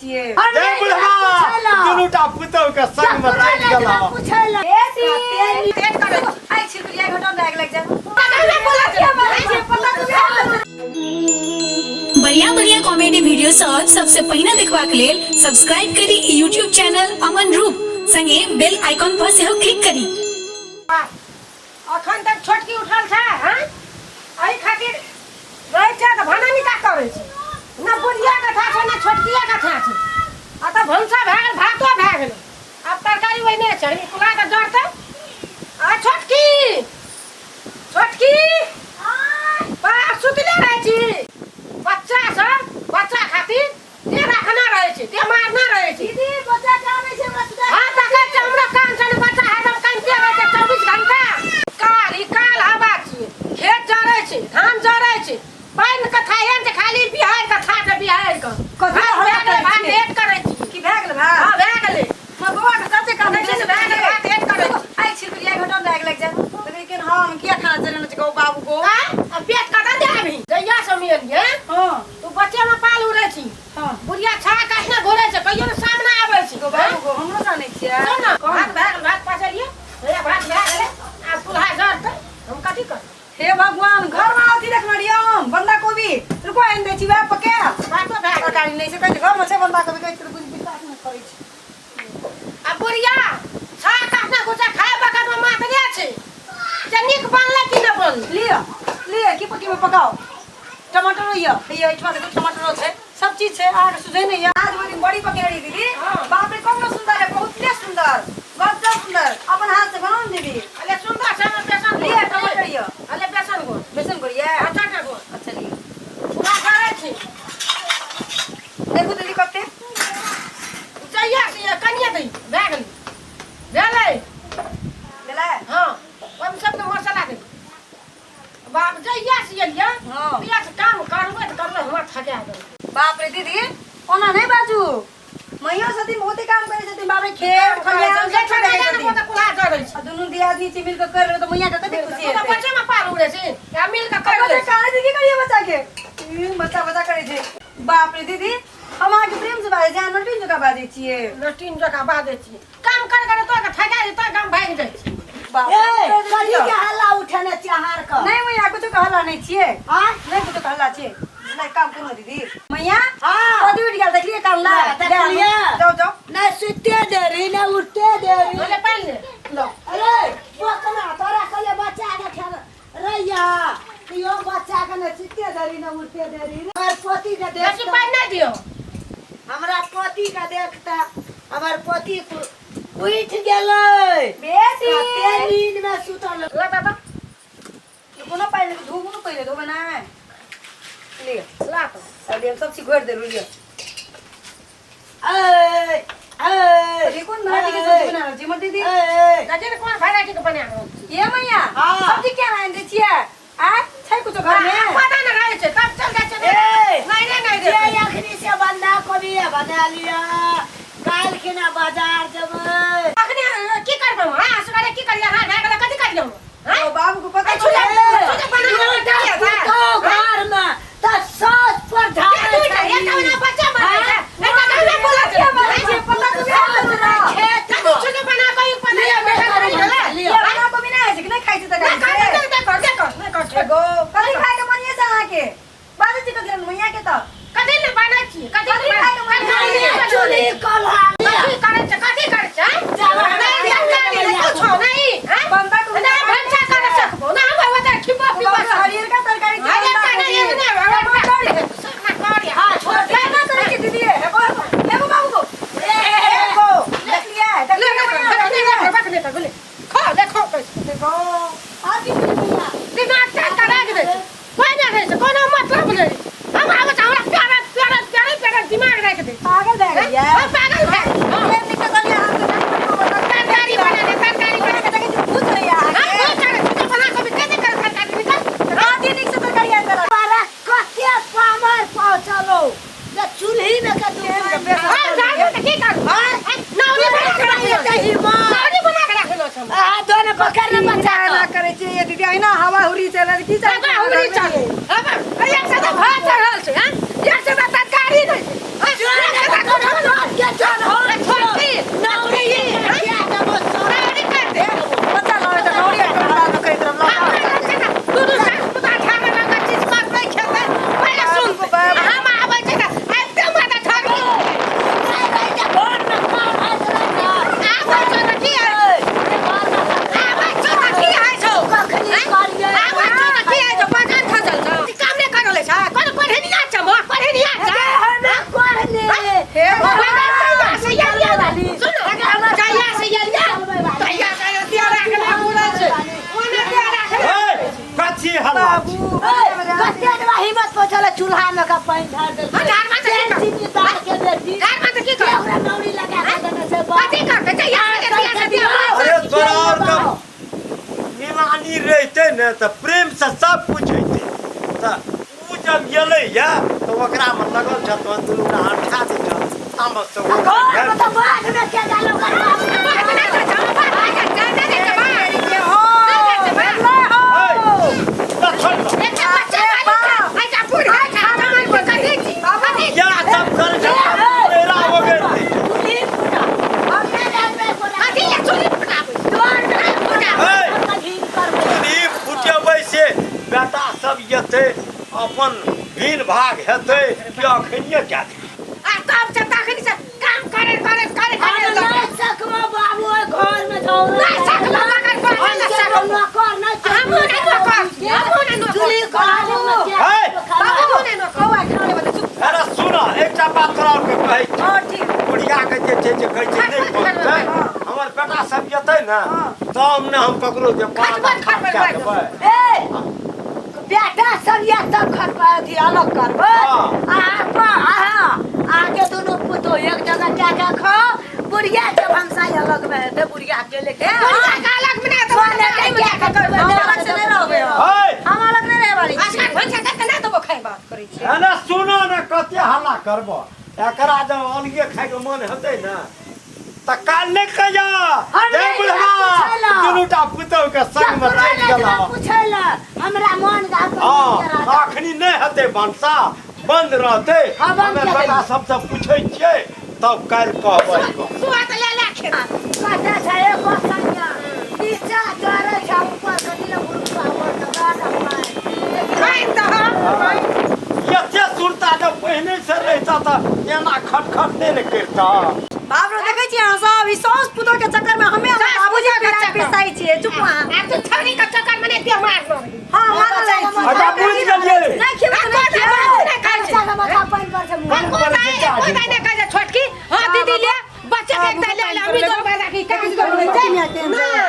छिए। जय बुढ़वा दुनु टा पुतौ के संग में चल गेला। पूछला बेटी पेट करे आई छिलबिया घटो लग जा। कने बोला के मारे छे पता तो बढ़िया बढ़िया कॉमेडी वीडियो सबसे पहिने देखबाक लेल सब्सक्राइब करी YouTube चैनल अमन रूप संगे बेल आइकन पर सेहो क्लिक करी। अखन तक छोटकी उठल छै हैं एहि खातिर रहै छै त भाना निका करै छै ना बुढ़िया कथा छै ना छोटकिया कथा छै आ त भंसा भए गेल भातो भए गेल अब तरकारी ओइने छै कुला के जड़ते आ छोटकी छोटकी बा सुतले रहै छी बच्चा खातिर ते रखना रहै छै ते मारना रहै छै दीदी बच्चा काने छै हमरा सुधा। हां तकै छै हमरा कान छै बच्चा हरदम कानते रहै छै 24 घंटा काल हवा छै खेत जरै छै धान जरै छै पाइन के थायन छै खाली बिहार के था के बिहार के कथि हल्ला भात भेट करै छी की भए गेल भा। हां भए गेलै बाबा के कते काम छै भए गेलै भात भेट करै छी आई छिलबिया घटो लग जा। लेकिन हम किया खाना चलना छै गौ बाबू को। हां पेट कटा दे अभी जइया समियलिए हां तू बच्चे में पाल उड़ै छी हां बुढ़िया छा काटने घोरै छै कहियो ने सामने आबै छै गौ बाबू को हमरो जानै छियै। सुन ना भात भए गेल भात पचलिए भैया भात भए गेलै आ चूल्हा जरतै हम कथि कर हे भगवान घर में आती देख मरिया हम बंदा कोबी रुको आइन दे छी वे पके भातो भए गेल तरकारी नहीं से कह घर में से बंदा कोबी कह कुछ विश्वास न करै छी। आ बुढ़िया छा काटने गुचा खाए बखत में मात दे छै जे नीक बनले कि न बनले लिया की पकी में पकाओ टमाटर ये इठमा देखो टमाटर छै सब चीज छै आग सुझे नहीं है। आज वो दिन बड़ी पकेड़ी दीदी बाप रे कम सुंदर है बहुत ही सुंदर गजब सुंदर अपन हाथ से बनाओ दीदी। अले सुंदर से में बेसन लिया टमाटर ये अले बेसन को ये अच्छा को अच्छा लिए पूरा करे छी देखो दीदी कते जइया से कनिया दई भए गेलै देला हां ओम सब के मसाला दे बाप जइया से एलिया हां बिया से काम करबै त करबै हमरा थका दे बाप रे दीदी ओना नहीं बाजू मैया सती बहुते काम करे छथिन बाप रे खेत खलियान जे सब छने करे ने छथिन। तो कुला जरै छै दुनू दियादनी छी मिल के कर रहे तो मैया के कते खुशी तो है। बच्चे में पाल उड़े छै या मिल के कर बच्चा काहे दीदी करिए बच्चा के बच्चा करे छै। बाप रे दीदी हम आके प्रेम से बाजे जान नटी जका बाजे छिए लटीन जका बाजे छी काम कर तो के ठगा तो काम भाग जाइ छी बाप ए कली के हल्ला उठने चाहार का नहीं मैया कुछ कहला नहीं छिए हां नहीं कुछ कहला छिए नहीं काम करो दीदी मैया हां ओदी उठ गया देख लिए काम ला देख लिया। जाओ जाओ ना सुते दे रही ना उठते दे रही। बोले पाल ले लो अरे वो कना तोरा कले बच्चा के खेल रैया यो बच्चा के ना सुते दे रही ना उठते दे रही। हमार पोती के बेसी देखता पाल नहीं दियो हमरा पोती का देखता हमार पोती उठ गेलै बेटी कते नींद में सुतल ला बाबा कोनो पहले धोबो पहले धोबे ना ले ला तो अरे सब चीज घर दे लिया ए ए ये कौन भाजी की सब्जी बना रही है दीदी ए लगे कौन वैरायटी के बना रहो ये मैया हाँ। सब्जी क्या है दे छिए आ छै कुछ घर में पता न रहे छै कब चल जाय छै ए नहीं ये दे अखनी से बंदा को भी बना लिया काल के ना बाजार जबै अखने की करबो हां असगरे की करिया हां भए गेल कथि करियो हां ओ बाबू को पता छुले चले छुले बना के डालिया तो घर में त सास पर ढाल ये कौन बच्चा बना है नहीं तो मैं बोला छै पता तो खेत छुले बना के ऊपर नहीं बैठा ये बना को भी नहीं है कि नहीं खाई त देखो एगो कली खाए के मनिए से आके बाजे छी कथि मैया के त कथि न बना छी कथि खाए के मनिए चुली कल्हा कथि करे छै नहीं जानकारी कुछ नहीं हां बंदा को ना भंसा कर सकबो ना हम बता खिपा पिपा हरियर का तरकारी हरियर का नहीं है ना हां छोड़ दे ना करे की दीदी है एगो बाबू को एगो देख लिया ले बोले खा देखो देखो आदि भैया दिमाग से करा के दे कोई ना है कोनो मतलब नहीं हम आवे हमरा प्यारा दिमाग रख दे पागल है गया हम पागल है ये निकल गया तरकारी बना के के पूछ रही है हां वो करे तो बना के कैसे कर तरकारी निकल राती निक से तरकारी अंदर para कते पामर पहुंचलो जे चूल्ही में के दुकान हां जाने तो की कर नाउनी बना के रख कहीं मां नाउनी बना के रख लो आ दोने पकड़ न बच्चा ना करे छै ये दीदी आई ना हवा हुरी चले की चल हवा हुरी चले अब एक से तो भात चढ़ल छै हां एक से तो तरकारी नहीं हां एक से तो चूल्हा में का पानी ढाल दे हाँ, ढाल में तो की कर- चीनी डाल के बेटी घर में तो की कर- ओकरा मौरी लगा के देने से कथी करते छै यहाँ से दिया से दिया अरे तोरा और का निरानी रहते ने तो प्रेम से सब कुछ होते तो उ जब गेलै या तो ओकरा में लगल छ तो दुनू का हटा दे छ तामस से वो घर में तो बाग में के डालो कर क्या सब कर मेरा हो गए फुटेबै से बेटा सब जेतै अपन भीन भाग हेतै कि अखनिए क्या बाबू घर में जाओ चूल्ही अरे सुना एकटा बात तोरा के कहै छी बुढ़िया के जे छै जे कहै छै नहीं पहुंचतै हमर बेटा सब जेतै ने तब ने हम ककरो जे बेटा सब या तब खरपा अथी अलग करबै आगे दोनों पुतो एक जगह जाके खाओ बुढ़िया के भंसाई अलग में है बुढ़िया के लेके अरे सुनो ने कते हल्ला करबो एकरा जब अलगे खाय के मन हेतै ने त काल ले के जा ए बुढ़वा दुनूटा पुतौ के संग में चल गेला पूछैला हमरा मन गाव हां अखनी नहीं हेतै भंसा बंद रहतै हमे बेटा सबसे पूछै छियै तब काल कहबै कते छै एक संज्ञा नीचा चढ़ै छै ऊपर कदिला बुढ़वा एते सुनता जब पहले से रहता था एना खटखट नहीं न करता बाप रे देखै छी अहाँ सब ई सास पुतो के चक्कर में हमे बाबूजी के पेट पिसाई छियै चुप हां हां मारा जाइ छी अच्छा बुझ गेलिए नहीं खेबे नहीं खाइ माथा पानी पर से छोटकी हाँ दीदी ले बच्चे के ले ले अभी दो बाजा की काज कर